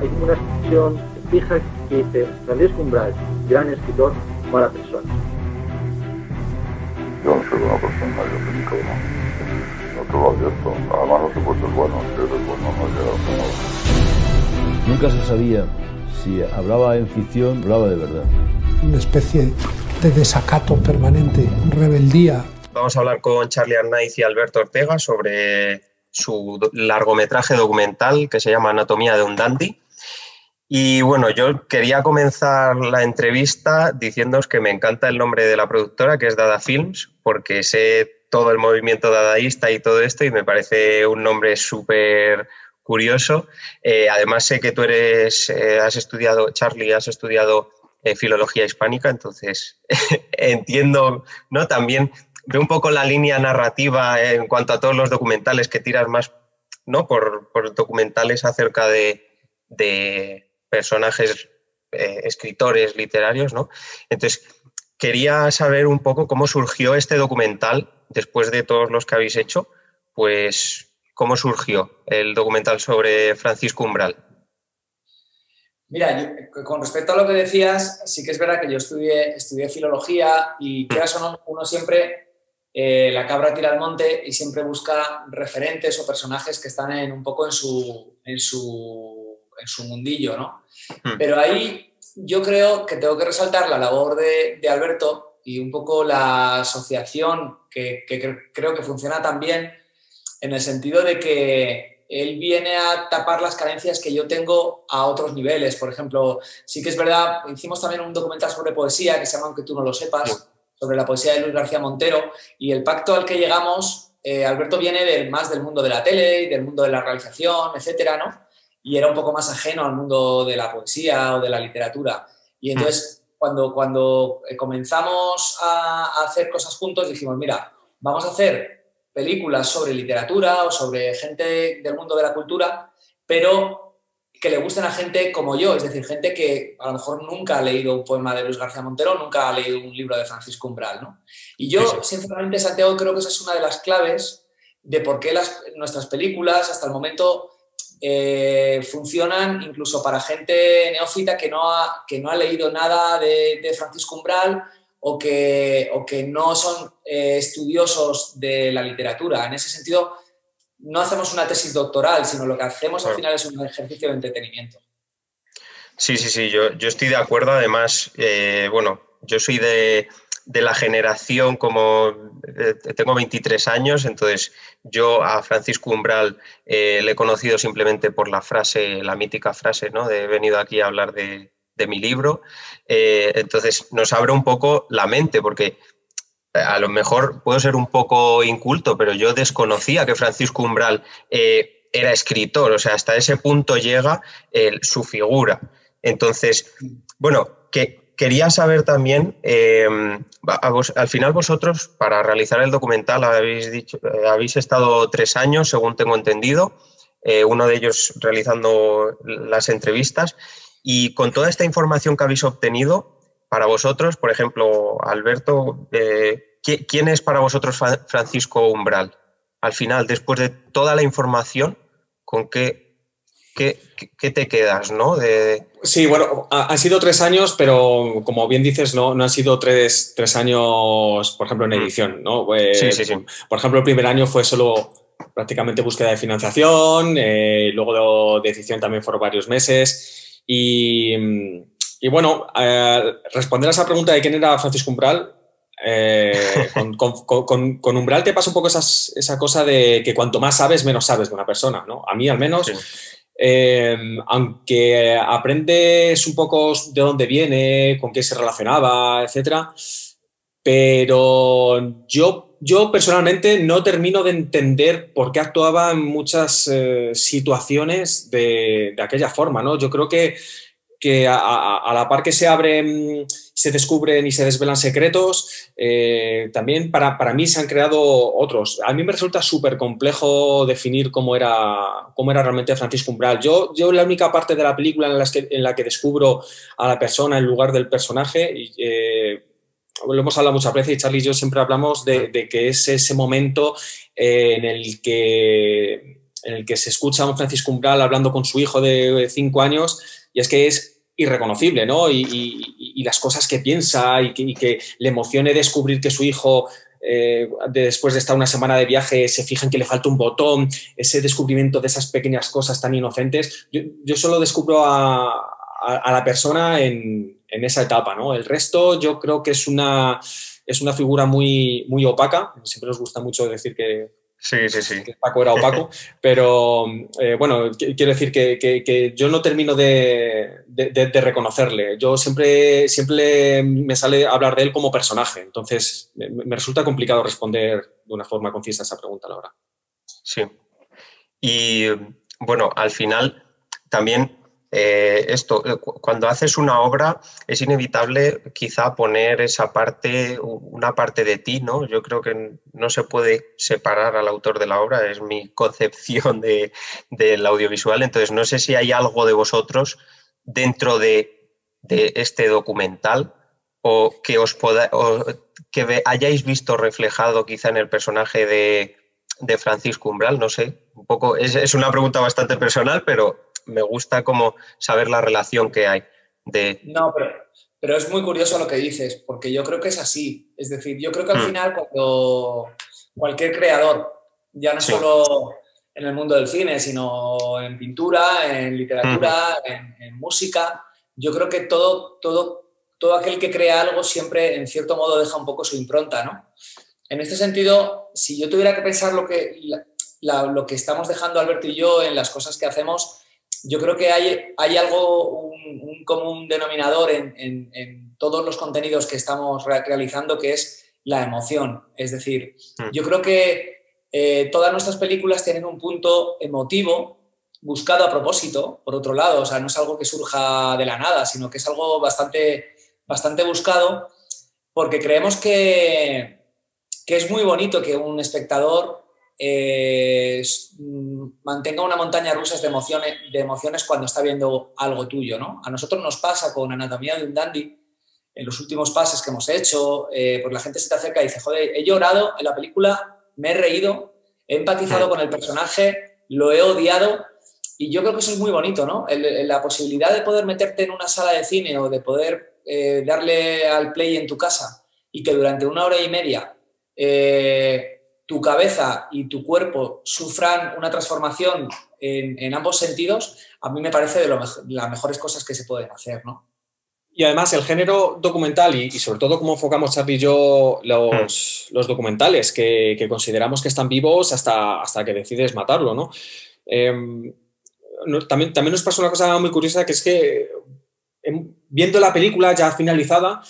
hay una expresión fija que dice Francisco Umbral, gran escritor, mala persona. Yo no soy una persona, yo creo que no te lo advierto. Además no se puede ser bueno, si eres bueno no llega a nada. Nunca se sabía si hablaba en ficción o hablaba de verdad. Una especie de desacato permanente, rebeldía. Vamos a hablar con Charly Arnaiz y Alberto Ortega sobre su largometraje documental que se llama Anatomía de un dandy. Y bueno, yo quería comenzar la entrevista diciéndoos que me encanta el nombre de la productora, que es Dada Films, porque sé todo el movimiento dadaísta y todo esto y me parece un nombre súper curioso. Además sé que tú has estudiado, Charly, has estudiado filología hispánica, entonces entiendo, ¿no? También veo un poco la línea narrativa en cuanto a todos los documentales que tiras más, ¿no? por documentales acerca de personajes, escritores literarios, ¿no? Entonces, quería saber un poco cómo surgió este documental, después de todos los que habéis hecho, pues, ¿cómo surgió el documental sobre Francisco Umbral? Mira, con respecto a lo que decías, sí que es verdad que yo estudié filología y quieras o no, uno siempre, la cabra tira al monte y siempre busca referentes o personajes que están un poco en su mundillo, ¿no? Pero ahí yo creo que tengo que resaltar la labor de Alberto y un poco la asociación que creo que funciona tan bien en el sentido de que él viene a tapar las carencias que yo tengo a otros niveles. Por ejemplo, sí que es verdad, hicimos también un documental sobre poesía que se llama Aunque tú no lo sepas, sobre la poesía de Luis García Montero, y el pacto al que llegamos, Alberto viene más del mundo de la tele y del mundo de la realización, etcétera, ¿no? Y era un poco más ajeno al mundo de la poesía o de la literatura. Y entonces, cuando comenzamos a hacer cosas juntos, dijimos, mira, vamos a hacer películas sobre literatura o sobre gente del mundo de la cultura, pero que le gusten a gente como yo, es decir, gente que a lo mejor nunca ha leído un poema de Luis García Montero, nunca ha leído un libro de Francisco Umbral, ¿no? Y yo, sinceramente, Santiago, creo que esa es una de las claves de por qué nuestras películas, hasta el momento, funcionan incluso para gente neófita que no ha leído nada de Francisco Umbral o que no son estudiosos de la literatura. En ese sentido, no hacemos una tesis doctoral, sino lo que hacemos al final es un ejercicio de entretenimiento. Sí, yo estoy de acuerdo. Además, bueno, yo soy de la generación, tengo 23 años, entonces yo a Francisco Umbral le he conocido simplemente por la mítica frase, ¿no? De he venido aquí a hablar de mi libro. Entonces nos abre un poco la mente, porque a lo mejor puedo ser un poco inculto, pero yo desconocía que Francisco Umbral era escritor, o sea, hasta ese punto llega su figura. Entonces, bueno, quería saber también, al final vosotros, para realizar el documental, habéis estado 3 años, según tengo entendido, uno de ellos realizando las entrevistas, y con toda esta información que habéis obtenido, para vosotros, por ejemplo, Alberto, ¿quién es para vosotros Francisco Umbral? Al final, después de toda la información, ¿con qué te quedas, ¿no? Sí, bueno, han sido 3 años, pero como bien dices, no han sido tres años, por ejemplo, en edición, ¿no? Sí. Por ejemplo, el primer año fue solo prácticamente búsqueda de financiación, luego de edición también fueron varios meses y bueno, responder a esa pregunta de quién era Francisco Umbral, con Umbral te pasa un poco esa cosa de que cuanto más sabes, menos sabes de una persona, ¿no? A mí al menos... Sí. Aunque aprendes un poco de dónde viene, con qué se relacionaba, etcétera, pero yo personalmente no termino de entender por qué actuaba en muchas situaciones de aquella forma, ¿no? Yo creo que a la par que se abren, se descubren y se desvelan secretos, también para mí se han creado otros. A mí me resulta súper complejo definir cómo era realmente Francisco Umbral. Yo la única parte de la película en la que descubro a la persona en lugar del personaje, lo hemos hablado muchas veces y Charly y yo siempre hablamos de que es ese momento en el que el que se escucha a un Francisco Umbral hablando con su hijo de 5 años y es que es irreconocible, ¿no? Y las cosas que piensa y que le emocione descubrir que su hijo, después de estar una semana de viaje, se fija en que le falta un botón, ese descubrimiento de esas pequeñas cosas tan inocentes. Yo solo descubro a la persona en esa etapa, ¿no? El resto yo creo que es una figura muy, muy opaca. Siempre nos gusta mucho decir que que Paco era opaco, pero bueno, quiero decir que yo no termino de reconocerle. Yo siempre me sale hablar de él como personaje, entonces me resulta complicado responder de una forma concisa a esa pregunta, la verdad. Sí. Y bueno, al final también cuando haces una obra es inevitable quizá poner una parte de ti, ¿no? Yo creo que no se puede separar al autor de la obra, es mi concepción del audiovisual, entonces no sé si hay algo de vosotros dentro de este documental o que hayáis visto reflejado quizá en el personaje de Francisco Umbral, no sé, un poco, es una pregunta bastante personal, pero me gusta como saber la relación que hay de... No, pero es muy curioso lo que dices, porque yo creo que es así. Es decir, yo creo que al final cuando cualquier creador, ya no solo en el mundo del cine, sino en pintura, en literatura, en música, yo creo que todo aquel que crea algo siempre, en cierto modo, deja un poco su impronta, ¿no? En este sentido, si yo tuviera que pensar lo que estamos dejando Alberto y yo en las cosas que hacemos, yo creo que hay algo, un común denominador en todos los contenidos que estamos realizando, que es la emoción. Es decir, yo creo que todas nuestras películas tienen un punto emotivo buscado a propósito, por otro lado. O sea, no es algo que surja de la nada, sino que es algo bastante buscado, porque creemos que es muy bonito que un espectador mantenga una montaña rusa de emociones cuando está viendo algo tuyo, ¿no? A nosotros nos pasa con Anatomía de un Dandy, en los últimos pases que hemos hecho, pues la gente se te acerca y dice, joder, he llorado en la película, me he reído, he empatizado con el personaje, lo he odiado, y yo creo que eso es muy bonito, ¿no? La posibilidad de poder meterte en una sala de cine o de poder darle al play en tu casa y que durante 1 hora y media tu cabeza y tu cuerpo sufran una transformación en ambos sentidos, a mí me parece de las mejores cosas que se pueden hacer, ¿no? Y además el género documental y sobre todo cómo enfocamos Charly y yo los documentales que consideramos que están vivos hasta que decides matarlo, ¿no? También nos pasa una cosa muy curiosa, que es que viendo la película ya finalizada,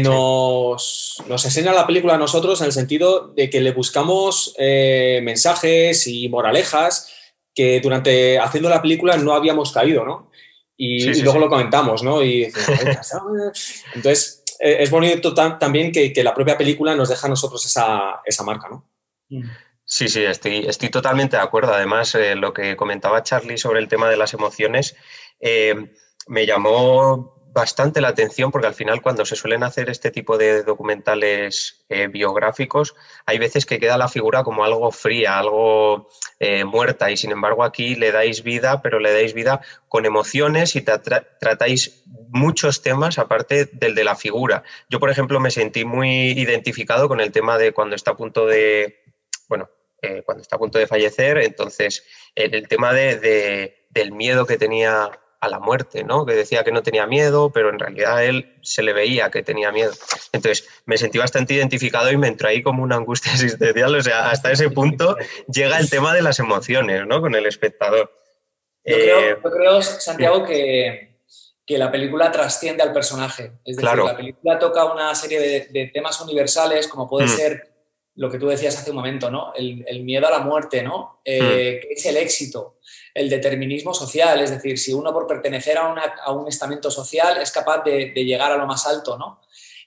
nos enseña la película a nosotros en el sentido de que le buscamos mensajes y moralejas que haciendo la película no habíamos caído, ¿no? Y luego lo comentamos, ¿no? Y entonces es bonito también que la propia película nos deja a nosotros esa marca, ¿no? Sí, estoy totalmente de acuerdo. Además, lo que comentaba Charly sobre el tema de las emociones me llamó bastante la atención, porque al final cuando se suelen hacer este tipo de documentales biográficos, hay veces que queda la figura como algo fría, algo muerta, y sin embargo aquí le dais vida, pero le dais vida con emociones y tratáis muchos temas aparte del de la figura. Yo, por ejemplo, me sentí muy identificado con el tema de cuando está a punto de, cuando está a punto de fallecer, entonces el tema del miedo que tenía a la muerte, ¿no? Que decía que no tenía miedo, pero en realidad a él se le veía que tenía miedo. Entonces me sentí bastante identificado y me entró ahí como una angustia existencial. O sea, hasta ese punto llega el tema de las emociones, ¿no? Con el espectador. Yo creo, Santiago, que la película trasciende al personaje. Es decir, la película toca una serie de temas universales, como puede ser lo que tú decías hace un momento, ¿no? El miedo a la muerte, ¿no? Que es el éxito, el determinismo social, es decir, si uno por pertenecer a un estamento social es capaz de llegar a lo más alto, ¿no?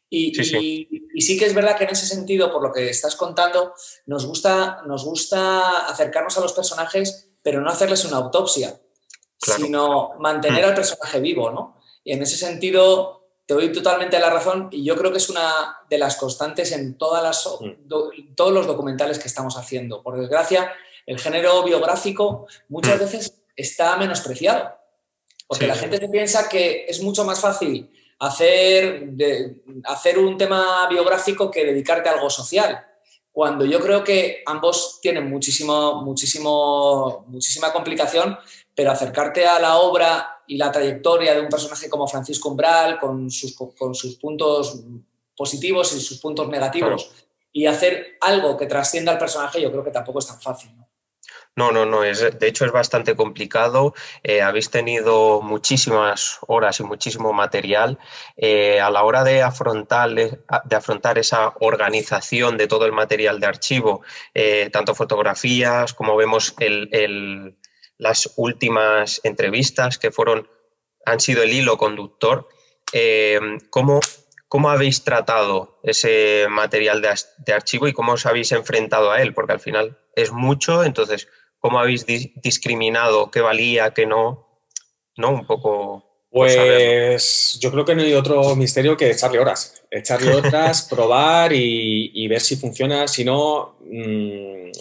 Y sí que es verdad que en ese sentido, por lo que estás contando, nos gusta acercarnos a los personajes, pero no hacerles una autopsia, sino mantener al personaje vivo, ¿no? Y en ese sentido te doy totalmente la razón, y yo creo que es una de las constantes en todos los documentales que estamos haciendo. Por desgracia, el género biográfico muchas veces está menospreciado. Porque la gente se piensa que es mucho más fácil hacer un tema biográfico que dedicarte a algo social. Cuando yo creo que ambos tienen muchísima complicación, pero acercarte a la obra y la trayectoria de un personaje como Francisco Umbral, con sus puntos positivos y sus puntos negativos, y hacer algo que trascienda al personaje, yo creo que tampoco es tan fácil, ¿no? No, de hecho es bastante complicado. Habéis tenido muchísimas horas y muchísimo material. A la hora de afrontar esa organización de todo el material de archivo, tanto fotografías como vemos las últimas entrevistas que han sido el hilo conductor, ¿cómo habéis tratado ese material de archivo y cómo os habéis enfrentado a él? Porque al final es mucho, entonces, ¿cómo habéis discriminado qué valía, qué no? ¿No? Un poco... Pues yo creo que no hay otro misterio que echarle horas. Probar y ver si funciona. Si no,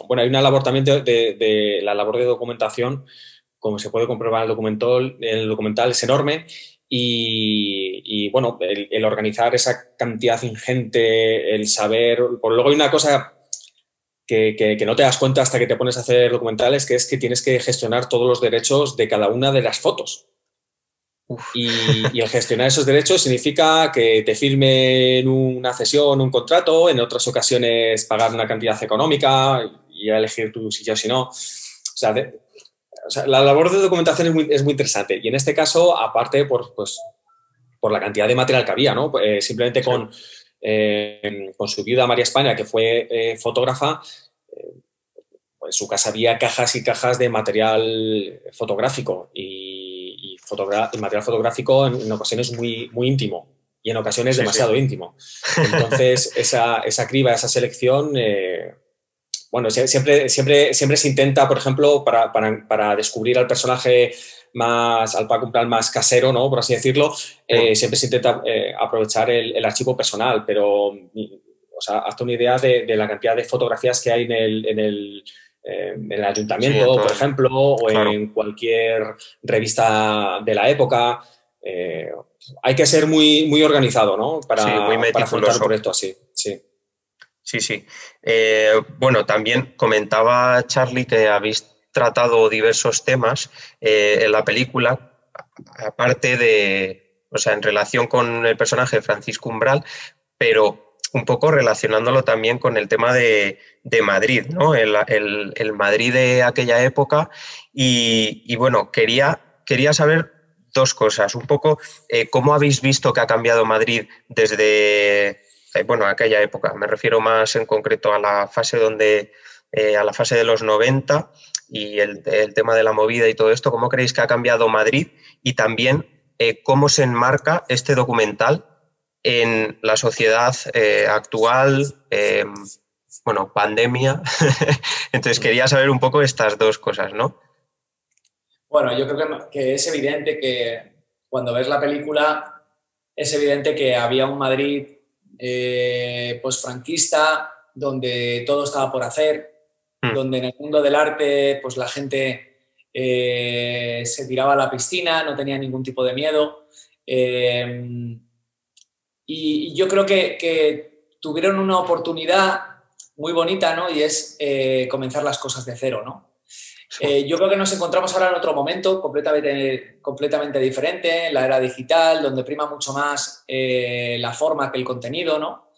bueno, hay una labor también de la labor de documentación, como se puede comprobar en el documental es enorme. Y bueno, el organizar esa cantidad ingente, el saber... Por luego hay una cosa que no te das cuenta hasta que te pones a hacer documentales, que es que tienes que gestionar todos los derechos de cada una de las fotos. Y el gestionar esos derechos significa que te firmen una cesión, un contrato, en otras ocasiones pagar una cantidad económica y elegir tú si yo si no. O sea, la labor de documentación es muy interesante. Y en este caso, aparte por la cantidad de material que había, ¿no? Simplemente con su viuda María España, que fue fotógrafa, en su casa había cajas y cajas de material fotográfico y material fotográfico en ocasiones muy, muy íntimo y en ocasiones demasiado íntimo. Entonces, esa criba, esa selección, bueno, siempre se intenta, por ejemplo, para descubrir al personaje al Paco Umbral más casero, ¿no? Por así decirlo, siempre se intenta aprovechar el archivo personal, pero, o sea, hazte una idea de la cantidad de fotografías que hay en el ayuntamiento, por ejemplo, o en cualquier revista de la época. Hay que ser muy, muy organizado, ¿no? Para afrontar un proyecto así, sí. Sí. Bueno, también comentaba Charlie que habéis tratado diversos temas en la película, aparte en relación con el personaje de Francisco Umbral, pero un poco relacionándolo también con el tema de Madrid, ¿no? El Madrid de aquella época y bueno, quería saber dos cosas. Un poco cómo habéis visto que ha cambiado Madrid desde... Bueno, aquella época, me refiero más en concreto a la fase a la fase de los 90 y el tema de la movida y todo esto. ¿Cómo creéis que ha cambiado Madrid? Y también cómo se enmarca este documental en la sociedad actual, bueno, pandemia. Entonces quería saber un poco estas dos cosas, ¿no? Bueno, yo creo que es evidente que cuando ves la película es evidente que había un Madrid franquista, donde todo estaba por hacer, donde en el mundo del arte pues la gente se tiraba a la piscina, no tenía ningún tipo de miedo, y yo creo que tuvieron una oportunidad muy bonita, ¿no? Y es comenzar las cosas de cero, ¿no? Yo creo que nos encontramos ahora en otro momento completamente diferente, en la era digital, donde prima mucho más la forma que el contenido, ¿no?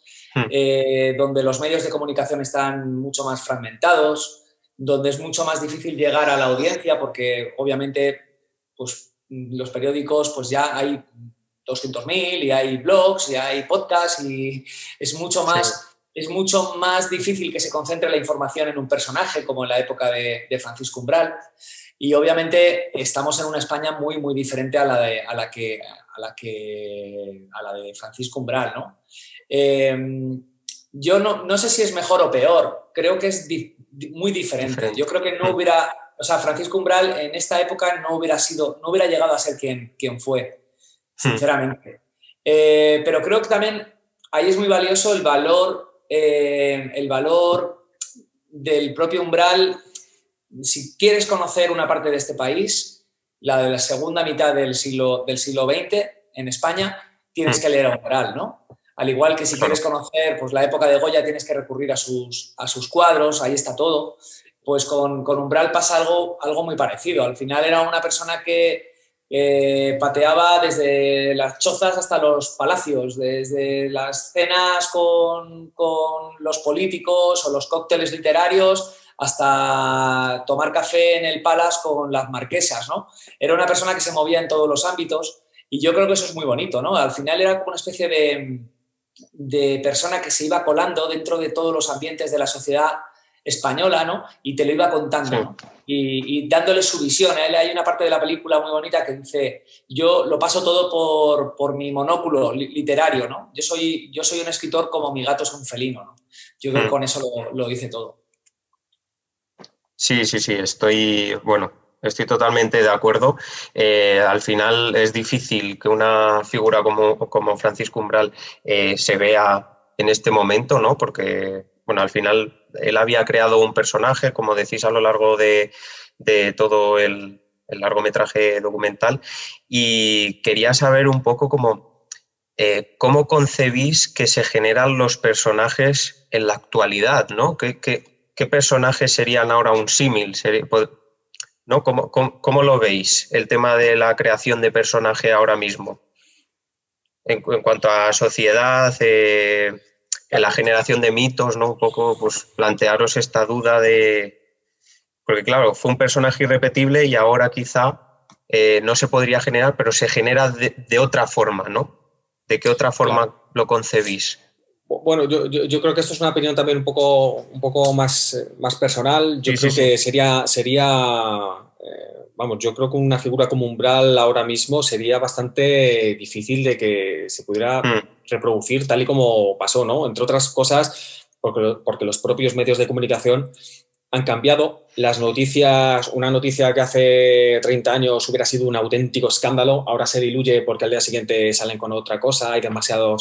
Donde los medios de comunicación están mucho más fragmentados, donde es mucho más difícil llegar a la audiencia porque obviamente pues, los periódicos pues ya hay 200.000 y hay blogs y hay podcasts y es mucho más... Sí. Es mucho más difícil que se concentre la información en un personaje, como en la época de Francisco Umbral. Y obviamente estamos en una España muy, muy diferente a la de Francisco Umbral, ¿no? Yo no sé si es mejor o peor. Creo que es muy diferente. Yo creo que no hubiera... O sea, Francisco Umbral en esta época no hubiera llegado a ser quien fue, sinceramente. Pero creo que también ahí es muy valioso el valor del propio Umbral si quieres conocer una parte de este país, la de la segunda mitad del siglo XX en España, tienes que leer a Umbral, ¿no? Al igual que si quieres conocer pues, la época de Goya, tienes que recurrir a sus cuadros, ahí está todo. Pues con Umbral pasa algo muy parecido. Al final era una persona que pateaba desde las chozas hasta los palacios, desde las cenas con los políticos o los cócteles literarios hasta tomar café en el Palace con las marquesas, ¿no? Era una persona que se movía en todos los ámbitos y yo creo que eso es muy bonito, ¿no? Al final era como una especie de persona que se iba colando dentro de todos los ambientes de la sociedad española, ¿no? Y te lo iba contando, sí. ¿no? Y dándole su visión. A él hay una parte de la película muy bonita que dice, yo lo paso todo por mi monóculo literario, ¿no? Yo soy un escritor como mi gato es un felino, ¿no? Yo creo que con eso lo dice todo. Sí, estoy totalmente de acuerdo. Al final es difícil que una figura como Francisco Umbral se vea en este momento, ¿no? Porque, bueno, al final él había creado un personaje, como decís, a lo largo de todo el largometraje documental, y quería saber un poco cómo concebís que se generan los personajes en la actualidad, ¿no? ¿Qué personajes serían ahora un símil? ¿No? ¿Cómo lo veis, el tema de la creación de personaje ahora mismo? En cuanto a sociedad, en la generación de mitos, ¿no? Un poco, pues, plantearos esta duda de... Porque, claro, fue un personaje irrepetible y ahora quizá no se podría generar, pero se genera de otra forma, ¿no? ¿De qué otra forma lo concebís? Bueno, yo creo que esto es una opinión también un poco más personal. Yo creo que sería yo creo que una figura como Umbral ahora mismo sería bastante difícil de que se pudiera reproducir tal y como pasó, ¿no? Entre otras cosas, porque los propios medios de comunicación han cambiado. Las noticias, una noticia que hace 30 años hubiera sido un auténtico escándalo, ahora se diluye porque al día siguiente salen con otra cosa, hay demasiado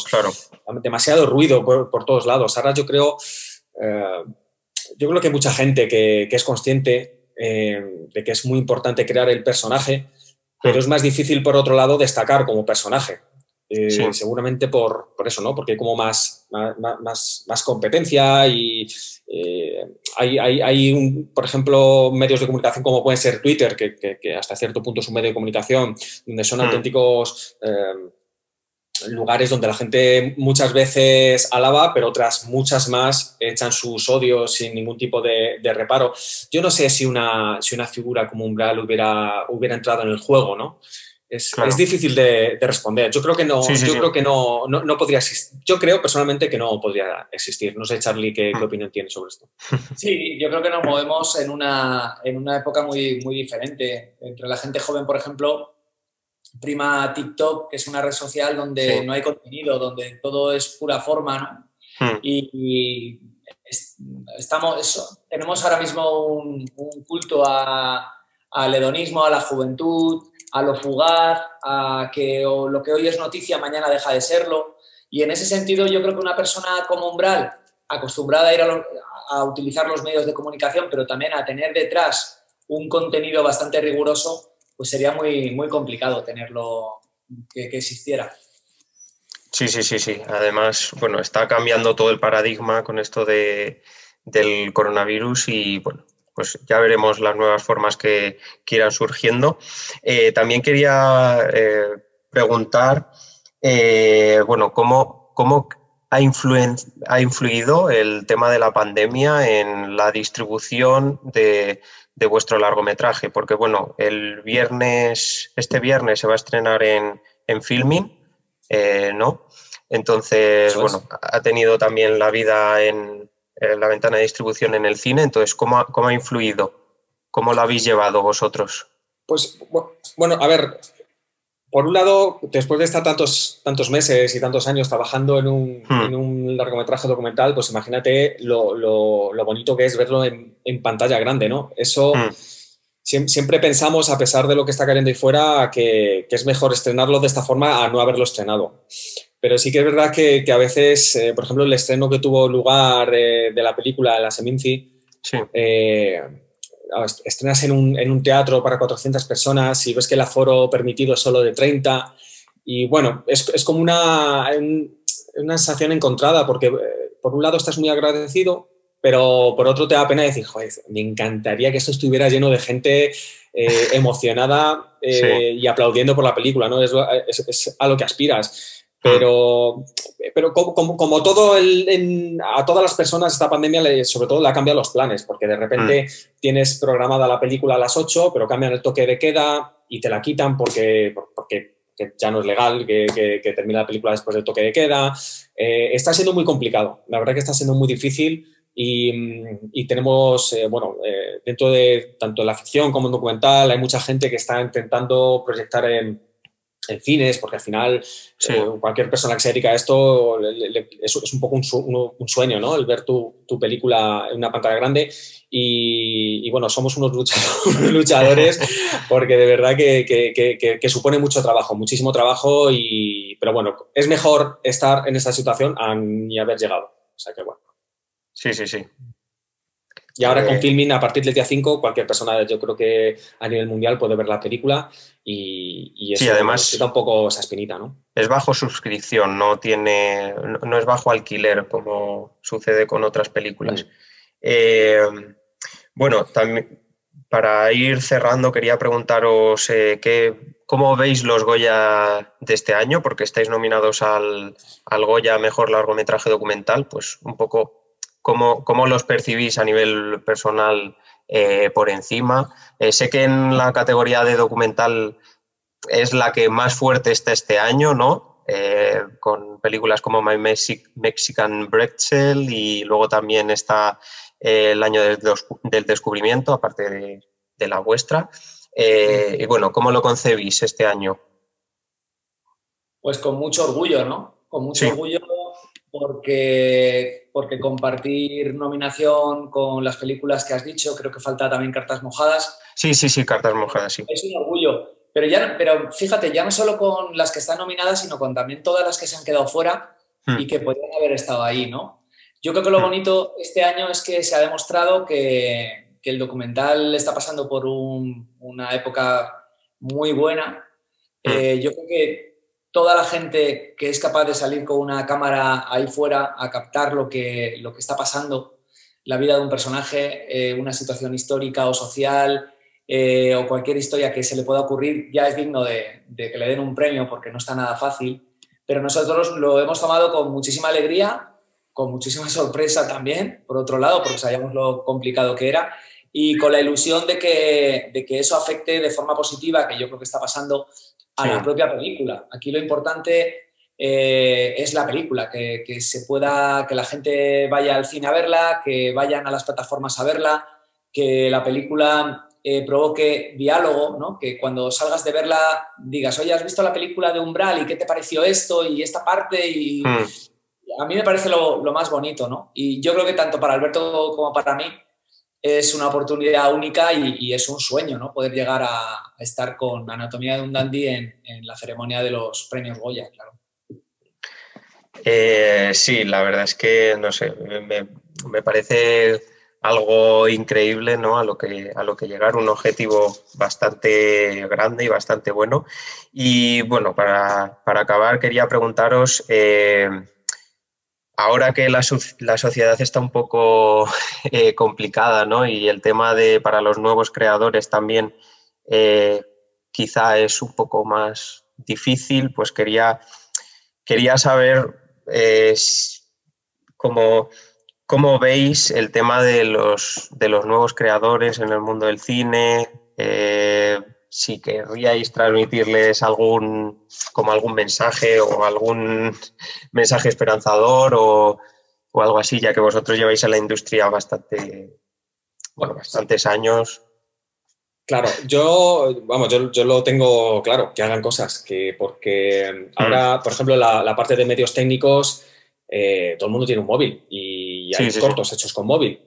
ruido por todos lados. Ahora yo creo que hay mucha gente que es consciente de que es muy importante crear el personaje, pero es más difícil, por otro lado, destacar como personaje. Seguramente por eso, ¿no? Porque hay como más competencia y hay por ejemplo, medios de comunicación como pueden ser Twitter, que hasta cierto punto es un medio de comunicación, donde son auténticos lugares donde la gente muchas veces alaba, pero otras muchas más echan sus odios sin ningún tipo de reparo. Yo no sé si una figura como Umbral hubiera entrado en el juego, ¿no? Es difícil de responder. Yo creo que no. Creo que no podría existir. Yo creo personalmente que no podría existir. No sé, Charlie, ¿qué opinión tienes sobre esto? Sí, yo creo que nos movemos en una época muy, muy diferente. Entre la gente joven, por ejemplo, prima TikTok, que es una red social donde no hay contenido, donde todo es pura forma, ¿no? Y tenemos ahora mismo un culto al hedonismo, a la juventud, a lo fugaz, a que lo que hoy es noticia mañana deja de serlo. Y en ese sentido yo creo que una persona como Umbral, acostumbrada a ir a utilizar los medios de comunicación, pero también a tener detrás un contenido bastante riguroso, pues sería muy, muy complicado tenerlo, que existiera. Sí. Además, bueno, está cambiando todo el paradigma con esto del coronavirus y, bueno, pues ya veremos las nuevas formas que irán surgiendo. También quería preguntar, ¿cómo ha influido el tema de la pandemia en la distribución de vuestro largometraje? Porque, bueno, este viernes se va a estrenar en Filmin, ¿no? Entonces, bueno, ha tenido también la vida en la ventana de distribución en el cine. Entonces, ¿cómo ha influido? ¿Cómo lo habéis llevado vosotros? Pues, bueno, a ver, por un lado, después de estar tantos meses y tantos años trabajando en un largometraje documental, pues imagínate lo bonito que es verlo en pantalla grande, ¿no? Eso siempre pensamos, a pesar de lo que está cayendo ahí fuera, que es mejor estrenarlo de esta forma a no haberlo estrenado. Pero sí que es verdad que a veces, por ejemplo, el estreno que tuvo lugar de la película La Seminci, estrenas en un teatro para 400 personas y ves que el aforo permitido es solo de 30 y bueno, es como una sensación encontrada porque por un lado estás muy agradecido, pero por otro te da pena decir, joder, me encantaría que esto estuviera lleno de gente emocionada y aplaudiendo por la película, ¿no? Es a lo que aspiras. Pero como todo a todas las personas esta pandemia sobre todo le ha cambiado los planes, porque de repente tienes programada la película a las 8, pero cambian el toque de queda y te la quitan porque ya no es legal que termine la película después del toque de queda. Está siendo muy complicado, la verdad que está siendo muy difícil y tenemos, dentro de tanto la ficción como el documental, hay mucha gente que está intentando proyectar en cines, porque al final cualquier persona que se dedica a esto es un poco un sueño, ¿no? El ver tu película en una pantalla grande y bueno, somos unos luchadores porque de verdad que supone mucho trabajo, muchísimo trabajo pero bueno, es mejor estar en esta situación a ni haber llegado. O sea que bueno. Sí. Y ahora con Filmin, a partir del día 5, cualquier persona, yo creo que a nivel mundial puede ver la película y eso además quita un poco esa espinita, ¿no? Es bajo suscripción, no es bajo alquiler como sucede con otras películas. Bueno, también para ir cerrando quería preguntaros ¿cómo veis los Goya de este año? Porque estáis nominados al Goya Mejor Largometraje Documental, pues un poco ¿cómo los percibís a nivel personal por encima? Sé que en la categoría de documental es la que más fuerte está este año, ¿no? Con películas como My Mexican Pretzel y luego también está el año del descubrimiento, aparte de la vuestra. Y bueno, ¿cómo lo concebís este año? Pues con mucho orgullo, ¿no? Con mucho orgullo porque compartir nominación con las películas que has dicho, creo que falta también Cartas Mojadas. Sí, Cartas Mojadas, sí. Es un orgullo. Pero fíjate, ya no solo con las que están nominadas, sino con también todas las que se han quedado fuera y que podrían haber estado ahí, ¿no? Yo creo que lo bonito este año es que se ha demostrado que el documental está pasando por una época muy buena. Yo creo que toda la gente que es capaz de salir con una cámara ahí fuera a captar lo que está pasando, la vida de un personaje, una situación histórica o social, o cualquier historia que se le pueda ocurrir, ya es digno de que le den un premio porque no está nada fácil, pero nosotros lo hemos tomado con muchísima alegría, con muchísima sorpresa también, por otro lado, porque sabíamos lo complicado que era, y con la ilusión de que eso afecte de forma positiva, que yo creo que está pasando a la propia película. Aquí lo importante es la película, que la gente vaya al cine a verla, que vayan a las plataformas a verla, que la película provoque diálogo, ¿no? Que cuando salgas de verla digas, oye, ¿has visto la película de Umbral y qué te pareció esto y esta parte? Y a mí me parece lo más bonito, ¿no? Y yo creo que tanto para Alberto como para mí es una oportunidad única y es un sueño, ¿no? Poder llegar a estar con Anatomía de un Dandy en la ceremonia de los premios Goya, claro. Sí, la verdad es que, no sé, me parece algo increíble, ¿no? a lo que llegar, un objetivo bastante grande y bastante bueno. Y bueno, para acabar quería preguntaros, ahora que la sociedad está un poco complicada, ¿no? Y el tema para los nuevos creadores también quizá es un poco más difícil, pues quería saber cómo veis el tema de los nuevos creadores en el mundo del cine, si querríais transmitirles algún mensaje o algún mensaje esperanzador o algo así, ya que vosotros lleváis en la industria bastantes años. Claro, yo lo tengo claro, que hagan cosas, porque ahora, por ejemplo, la parte de medios técnicos, todo el mundo tiene un móvil y hay cortos hechos con móvil.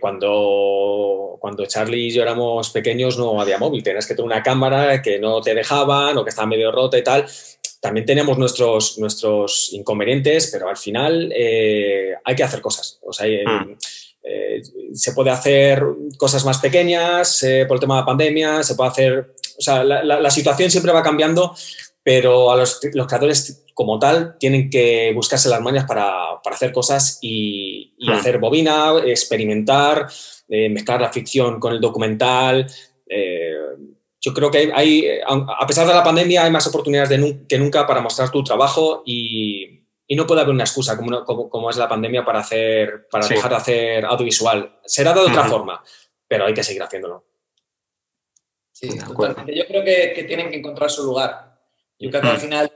Cuando Charlie y yo éramos pequeños no había móvil, tenías que tener una cámara que no te dejaban o que estaba medio rota y tal. También tenemos nuestros inconvenientes, pero al final hay que hacer cosas. O sea, Se puede hacer cosas más pequeñas por el tema de la pandemia, se puede hacer... O sea, la situación siempre va cambiando, pero a los creadores como tal tienen que buscarse las mañas para hacer cosas y hacer bobina, experimentar, mezclar la ficción con el documental. Yo creo que a pesar de la pandemia, hay más oportunidades que nunca para mostrar tu trabajo y no puede haber una excusa como es la pandemia para dejar de hacer audiovisual. Será de otra forma, pero hay que seguir haciéndolo. Sí, totalmente. Yo creo que tienen que encontrar su lugar. Yo creo que al final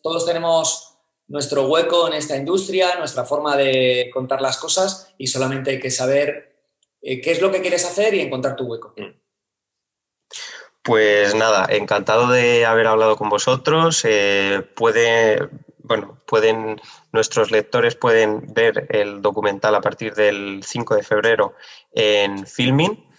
todos tenemos nuestro hueco en esta industria, nuestra forma de contar las cosas, y solamente hay que saber qué es lo que quieres hacer y encontrar tu hueco. Pues nada, encantado de haber hablado con vosotros. Nuestros lectores pueden ver el documental a partir del 5 de febrero en Filmin.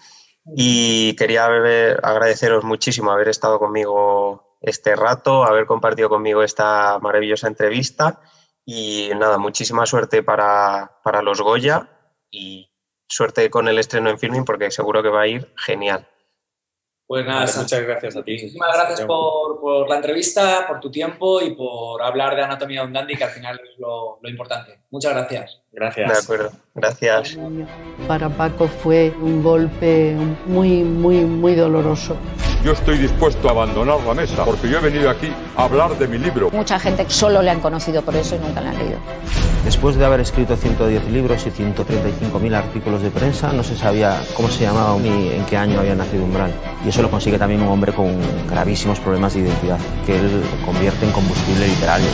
Y quería agradeceros muchísimo haber estado conmigo este rato, haber compartido conmigo esta maravillosa entrevista, y nada, muchísima suerte para los Goya y suerte con el estreno en Filmin, porque seguro que va a ir genial. Pues nada, muchas gracias a ti. Muchísimas gracias por la entrevista, por tu tiempo y por hablar de Anatomía de un Dandy, que al final es lo importante. Muchas gracias. Gracias. De acuerdo, gracias. Para Paco fue un golpe muy, muy, muy doloroso. Yo estoy dispuesto a abandonar la mesa porque yo he venido aquí a hablar de mi libro. Mucha gente solo le han conocido por eso y nunca le han leído. Después de haber escrito 110 libros y 135.000 artículos de prensa, no se sabía cómo se llamaba ni en qué año había nacido Umbral. Y eso lo consigue también un hombre con gravísimos problemas de identidad, que él convierte en combustible literario.